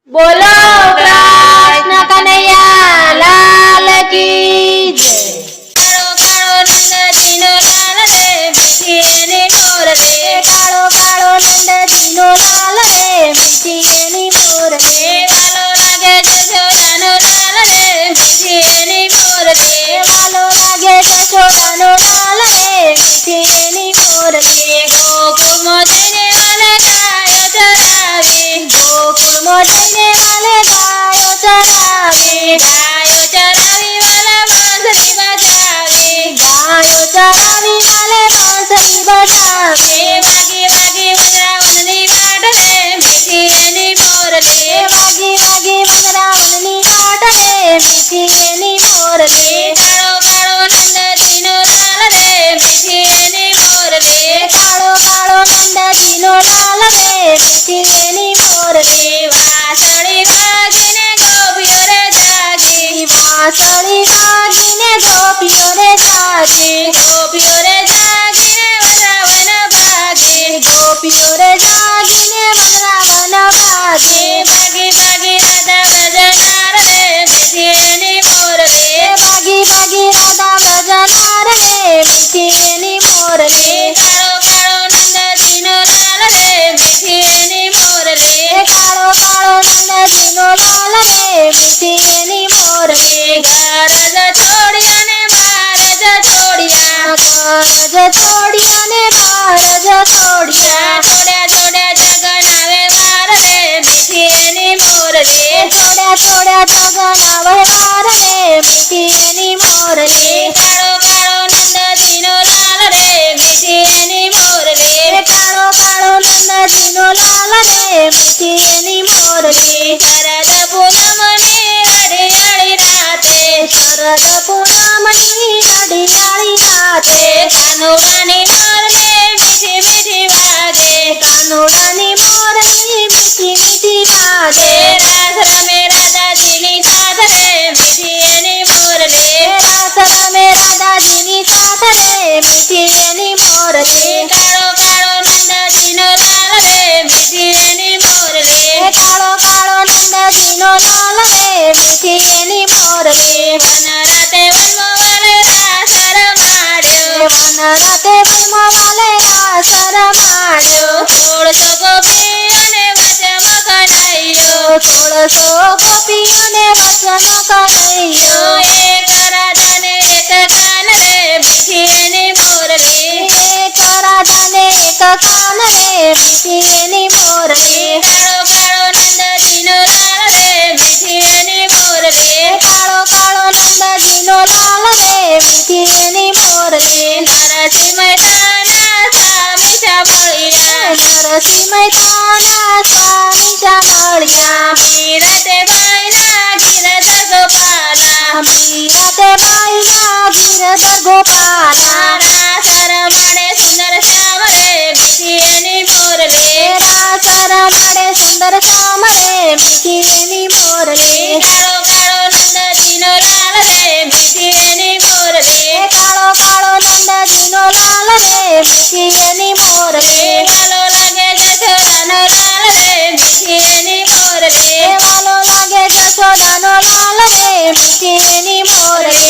બોલો કૃષ્ણ કનૈયા લાલ કી જય. કાળો કાળો નંદજીનો લાલ રે મીઠી એની મોર રે. કાળો કાળો નંદજીનો લાલ રે મીઠી એની મોર રે. વાલો લાગે જશોદાનો લાલ રે મીઠી એની મોર રે. વાલો લાગે જશોદાનો લાલ રે મીઠી એની મોર રે. ગોકુળમાં જઈને વાલે ગાયો ચરાવી. ગોકુળમાં જઈને વાલે ગાયો ચરાવી. ગાયો ચરાવી વાલા બાંસરી બજાવી. ગાયો ચરાવી વાલે બાંસરી બજાવે. વાગી વાગી વૃંદાવનની વાટ રે મીઠી એની મોર રે. વાગી વાગી વૃંદાવનની વાટ રે મીઠી એની મોર રે. કાળો કાળો નંદજીનો લાલ રે મીઠી એની મોર રે. કાળો કાળો નંદજીનો લાલ રે મીઠી એની મોર રે. વાંસળી વાગીને ગોપીઓ રે જાગી. વાંસળી વાગીને ગોપીઓ રે જાગી. ગોપીઓ રે જાગીને વૃંદાવન ભાગી. ગોપીઓ રે જાગીને વૃંદાવન ભાગે. ભાગી ભાગી રાધા ભજનાર રે મીઠી એની મોર રે. ભાગી ભાગી રાધા ભજનાર રે મીઠી એની મોર રે. કાળો કાળો નંદજીનો લાલ રે મીઠી એની મોર રે. કાળો કાળો નંદજીનો લાલ રે મીઠી એની મોર રે. ગરજ છોડી અને બારજ છોડ્યા. ગરજ છોડી અને બારજ છોડ્યા. છોડ્યા છોડ્યા જગનાવે વાર રે મીઠી એની મોર રે. છોડ્યા છોડ્યા જગના વહેવાર રે મીઠી એની મોર રે. કાળો કાળો નંદજીનો લાલ રે મીઠી એની મોર રે. કાળો કાળો નંદજીનો લાલ રે મીઠી એની મોર રે. શરદ પૂનમની અઢિયાળી રાતે. શરદ પૂનમની અઢિયાળી રાતે. કાનુડાની મોરને મીઠી મીઠી વાગે. કાનુડાની મોરની મીઠી મીઠી વાગે. રાસ રમે રાધાજીની સાથ રે મીઠી એની મોર રે. રાસ રમે રાધાજીની સાથ રે મીઠી એની મોર રે. કાળો કાળો નંદજીનો લાલ રે મીઠી એની મોર રે. કાળો કાળો નંદજીનો લાલ રે મીઠી એની મોર રે. વન રાતે વનમાં વાલે રાસ રમાડ્યો. વન રાતે વનમાં વાલે રાસ રમાડ્યો. 1600 ગોપીઓને વચમાં કનૈયો. 1600 ગોપીઓને વચનો કનૈયો. એક રાધાને એક કાન રે મીઠી એની મોર રે. એક રાધાને એક કાન રે મીઠી એની મોર રે. કાળો કાળો નંદજીનો લાલ રે મીઠી એની મોર રે. કાળો કાળો નંદજીનો લાલ રે મીઠી એની મોર રે. નરસિંહ મહેતાના સ્વામી સાંભળ્યા. નરસિંહ મહેતાના સ્વામી સાંભળ્યા. મીરાતે બાઈના ગિરધર ગોપાલા. મીરાતે બાઈના ગિરધર ગોપાલા. રાસ રમાડે સુંદર શ્યામ રે મીઠી એની મોર રે. રાસ રમાડે સુંદર શ્યામ રે મીઠી એની મોર રે. કાળો કાળો નંદજીનો લાલ રે મીઠી એની મોર રે. કાળો કાળો નંદજીનો લાલ રે મીઠી એની મોર રે. વાલો લાગે જશોદાનો લાલ રે મીઠી એની મોર રે. વાલો લાગે જશોદાનો લાલ રે મીઠી એની મોર રે.